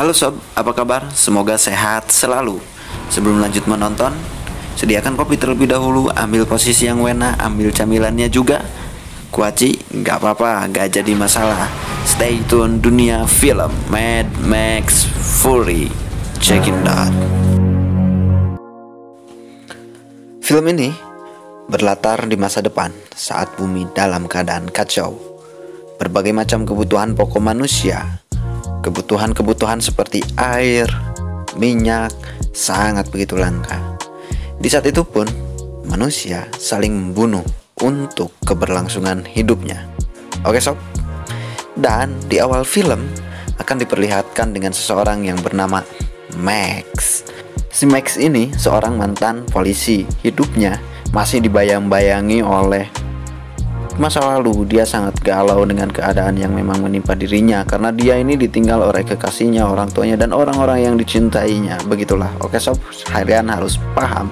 Halo sob, apa kabar? Semoga sehat selalu. Sebelum lanjut menonton, sediakan kopi terlebih dahulu, ambil posisi yang wena, ambil camilannya juga. Kuaci, nggak apa-apa, nggak jadi masalah. Stay tune dunia film Mad Max Fury. Check it out. Film ini berlatar di masa depan saat bumi dalam keadaan kacau. Berbagai macam kebutuhan pokok manusia, kebutuhan seperti air, minyak, sangat begitu langka. Di saat itu pun, manusia saling membunuh untuk keberlangsungan hidupnya. Oke sob? Dan di awal film akan diperlihatkan dengan seseorang yang bernama Max. Si Max ini seorang mantan polisi. Hidupnya masih dibayang-bayangi oleh masa lalu. Dia sangat galau dengan keadaan yang memang menimpa dirinya karena dia ini ditinggal oleh kekasihnya, orang tuanya, dan orang-orang yang dicintainya. Begitulah. Oke sob, kalian harus paham.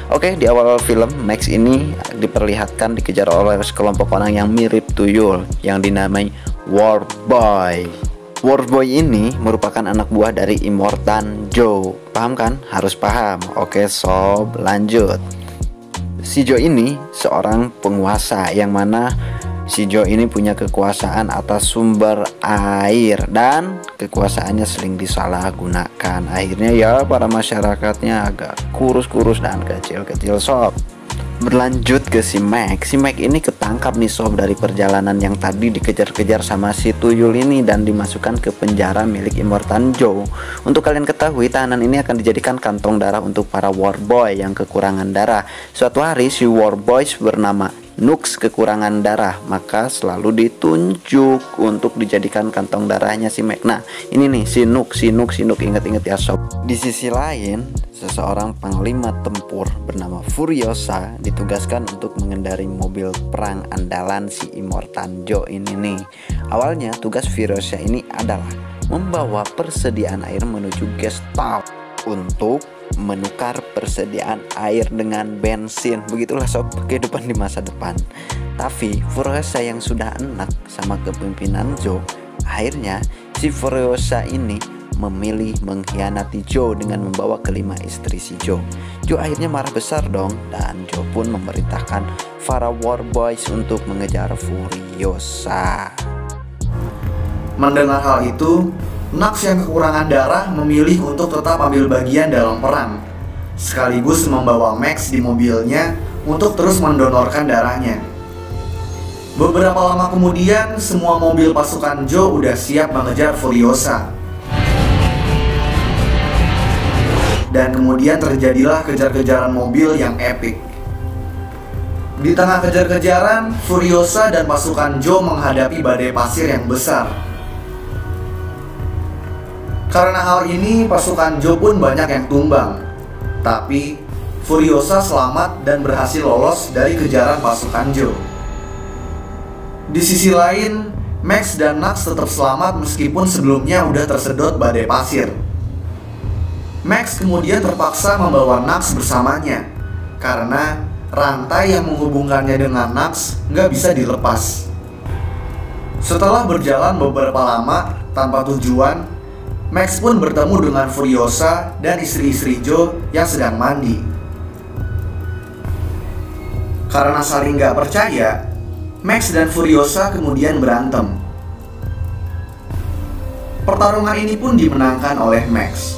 Oke, di awal film Max ini diperlihatkan dikejar oleh sekelompok orang yang mirip tuyul yang dinamai War Boy. War Boy ini merupakan anak buah dari Immortan Joe. Paham kan? Harus paham. Oke sob, lanjut. Si Joe ini seorang penguasa yang mana si Joe ini punya kekuasaan atas sumber air dan kekuasaannya sering disalahgunakan. Akhirnya ya para masyarakatnya agak kurus-kurus dan kecil-kecil sob. Berlanjut ke si Max. Si Max ini ketangkap nih sob dari perjalanan yang tadi dikejar-kejar sama si tuyul ini dan dimasukkan ke penjara milik Immortan Joe. Untuk kalian ketahui, tahanan ini akan dijadikan kantong darah untuk para War Boy yang kekurangan darah. Suatu hari si War Boys bernama Nux kekurangan darah, maka selalu ditunjuk untuk dijadikan kantong darahnya si Max. Nah, ini nih si Nux, ingat-ingat ya sob. Di sisi lain, seseorang panglima tempur bernama Furiosa ditugaskan untuk mengendarai mobil perang andalan si Immortan Joe ini nih. Awalnya tugas Furiosa ini adalah membawa persediaan air menuju Gestalt untuk menukar persediaan air dengan bensin. Begitulah sob kehidupan di masa depan. Tapi Furiosa yang sudah enak sama kepemimpinan Joe, akhirnya si Furiosa ini memilih mengkhianati Joe dengan membawa kelima istri si Joe. Joe akhirnya marah besar dong, dan Joe pun memerintahkan para War Boys untuk mengejar Furiosa. Mendengar hal itu, Nux yang kekurangan darah memilih untuk tetap ambil bagian dalam perang, sekaligus membawa Max di mobilnya untuk terus mendonorkan darahnya. Beberapa lama kemudian, semua mobil pasukan Joe udah siap mengejar Furiosa. Dan kemudian terjadilah kejar-kejaran mobil yang epik. Di tengah kejar-kejaran, Furiosa dan pasukan Joe menghadapi badai pasir yang besar. Karena hal ini, pasukan Joe pun banyak yang tumbang. Tapi Furiosa selamat dan berhasil lolos dari kejaran pasukan Joe. Di sisi lain, Max dan Nux tetap selamat meskipun sebelumnya udah tersedot badai pasir. Max kemudian terpaksa membawa Nux bersamanya karena rantai yang menghubungkannya dengan Nux nggak bisa dilepas. Setelah berjalan beberapa lama tanpa tujuan, Max pun bertemu dengan Furiosa dan istri-istri Joe yang sedang mandi. Karena saling gak percaya, Max dan Furiosa kemudian berantem. Pertarungan ini pun dimenangkan oleh Max.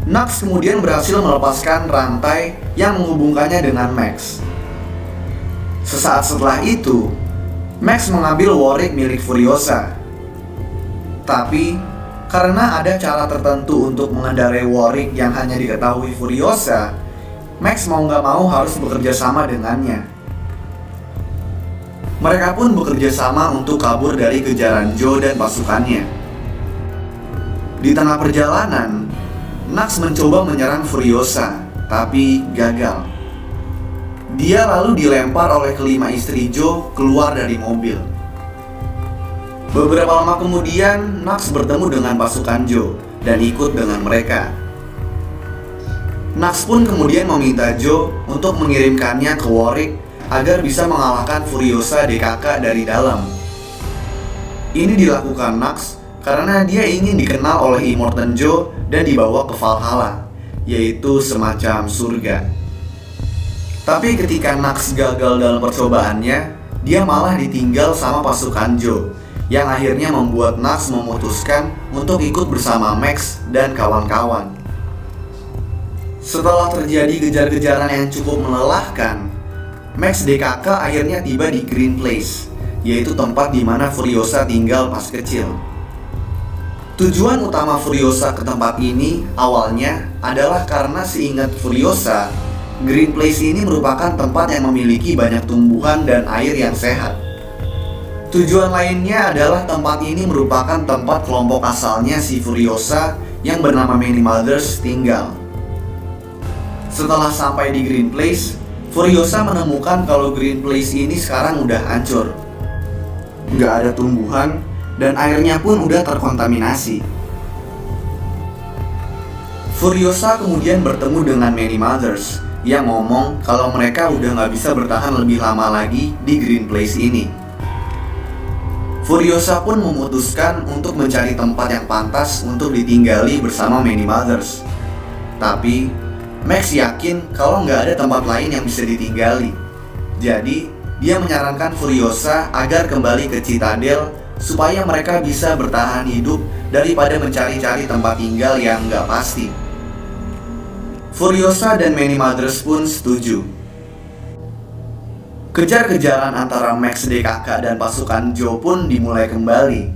Nux kemudian berhasil melepaskan rantai yang menghubungkannya dengan Max. Sesaat setelah itu, Max mengambil Warwick milik Furiosa. Tapi karena ada cara tertentu untuk mengendarai Warwick yang hanya diketahui Furiosa, Max mau gak mau harus bekerja sama dengannya. Mereka pun bekerja sama untuk kabur dari kejaran Joe dan pasukannya. Di tengah perjalanan, Nux mencoba menyerang Furiosa, tapi gagal. Dia lalu dilempar oleh kelima istri Joe keluar dari mobil. Beberapa lama kemudian, Nux bertemu dengan pasukan Joe dan ikut dengan mereka. Nux pun kemudian meminta Joe untuk mengirimkannya ke Warwick agar bisa mengalahkan Furiosa DKK dari dalam. Ini dilakukan Nux karena dia ingin dikenal oleh Immortan Joe dan dibawa ke Valhalla, yaitu semacam surga. Tapi ketika Nax gagal dalam percobaannya, dia malah ditinggal sama pasukan Joe, yang akhirnya membuat Nax memutuskan untuk ikut bersama Max dan kawan-kawan. Setelah terjadi kejar-kejaran yang cukup melelahkan, Max DKK akhirnya tiba di Green Place, yaitu tempat di mana Furiosa tinggal pas kecil. Tujuan utama Furiosa ke tempat ini awalnya adalah karena seingat Furiosa, Green Place ini merupakan tempat yang memiliki banyak tumbuhan dan air yang sehat. Tujuan lainnya adalah tempat ini merupakan tempat kelompok asalnya si Furiosa yang bernama Many Mothers tinggal. Setelah sampai di Green Place, Furiosa menemukan kalau Green Place ini sekarang udah hancur. Nggak ada tumbuhan dan airnya pun udah terkontaminasi. Furiosa kemudian bertemu dengan Many Mothers yang ngomong kalau mereka udah nggak bisa bertahan lebih lama lagi di Green Place ini. Furiosa pun memutuskan untuk mencari tempat yang pantas untuk ditinggali bersama Many Mothers. Tapi Max yakin kalau nggak ada tempat lain yang bisa ditinggali. Jadi, dia menyarankan Furiosa agar kembali ke Citadel supaya mereka bisa bertahan hidup daripada mencari-cari tempat tinggal yang nggak pasti. Furiosa dan Many Mothers pun setuju. Kejar-kejaran antara Max DKK dan pasukan Joe pun dimulai kembali.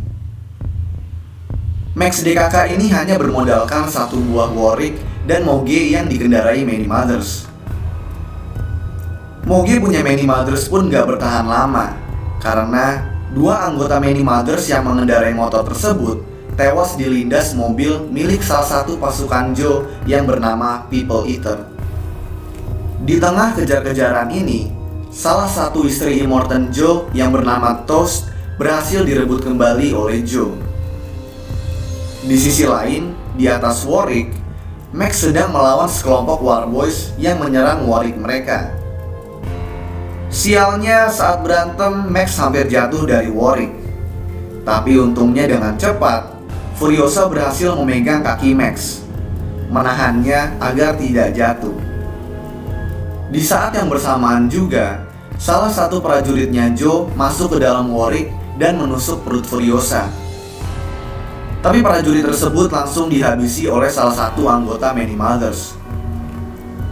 Max DKK ini hanya bermodalkan satu buah Warwick dan Moge yang dikendarai Many Mothers. Moge punya Many Mothers pun gak bertahan lama, karena dua anggota Many Mothers yang mengendarai motor tersebut tewas dilindas mobil milik salah satu pasukan Joe yang bernama People Eater. Di tengah kejar-kejaran ini, salah satu istri Immortan Joe yang bernama Toast berhasil direbut kembali oleh Joe. Di sisi lain, di atas Warwick, Max sedang melawan sekelompok Warboys yang menyerang Warwick mereka. Sialnya saat berantem, Max hampir jatuh dari Warwick. Tapi untungnya dengan cepat, Furiosa berhasil memegang kaki Max, menahannya agar tidak jatuh. Di saat yang bersamaan juga, salah satu prajuritnya Joe masuk ke dalam Warwick dan menusuk perut Furiosa. Tapi prajurit tersebut langsung dihabisi oleh salah satu anggota Many Mothers.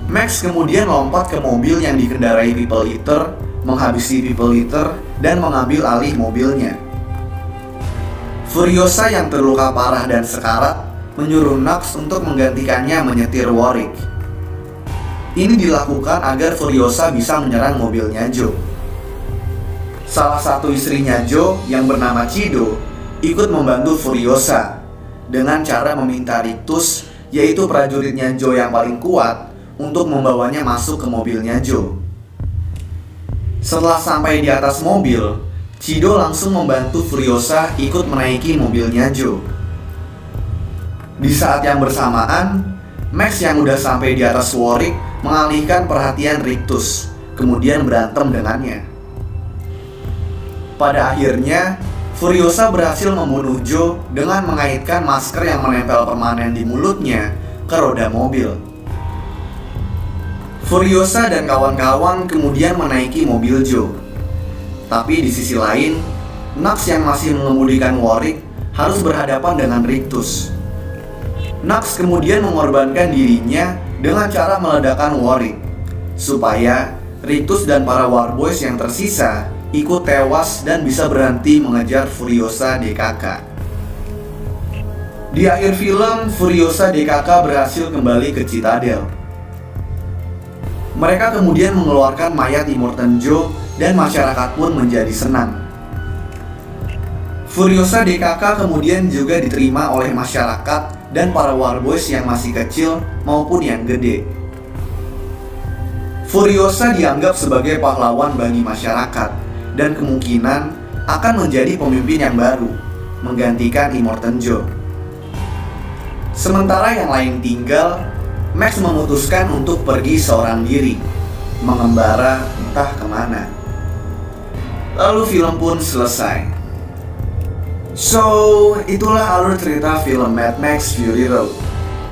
Max kemudian lompat ke mobil yang dikendarai People Eater, menghabisi People Eater, dan mengambil alih mobilnya. Furiosa yang terluka parah dan sekarat menyuruh Nax untuk menggantikannya menyetir Warwick. Ini dilakukan agar Furiosa bisa menyerang mobilnya Joe. Salah satu istrinya Joe yang bernama Chido ikut membantu Furiosa dengan cara meminta Rictus, yaitu prajuritnya Joe yang paling kuat, untuk membawanya masuk ke mobilnya Joe. Setelah sampai di atas mobil, Chido langsung membantu Furiosa ikut menaiki mobilnya Joe. Di saat yang bersamaan, Max yang udah sampai di atas Warwick mengalihkan perhatian Rictus, kemudian berantem dengannya. Pada akhirnya, Furiosa berhasil membunuh Joe dengan mengaitkan masker yang menempel permanen di mulutnya ke roda mobil. Furiosa dan kawan-kawan kemudian menaiki mobil Joe. Tapi di sisi lain, Nax yang masih mengemudikan Warwick harus berhadapan dengan Rictus. Nax kemudian mengorbankan dirinya dengan cara meledakkan Warwick, supaya Rictus dan para Warboys yang tersisa ikut tewas dan bisa berhenti mengejar Furiosa DKK. Di akhir film, Furiosa DKK berhasil kembali ke Citadel. Mereka kemudian mengeluarkan mayat Immortan Joe dan masyarakat pun menjadi senang. Furiosa DKK kemudian juga diterima oleh masyarakat dan para Warboys yang masih kecil maupun yang gede. Furiosa dianggap sebagai pahlawan bagi masyarakat dan kemungkinan akan menjadi pemimpin yang baru, menggantikan Immortan Joe. Sementara yang lain tinggal, Max memutuskan untuk pergi seorang diri, mengembara entah kemana. Lalu film pun selesai. So, itulah alur cerita film Mad Max Fury Road.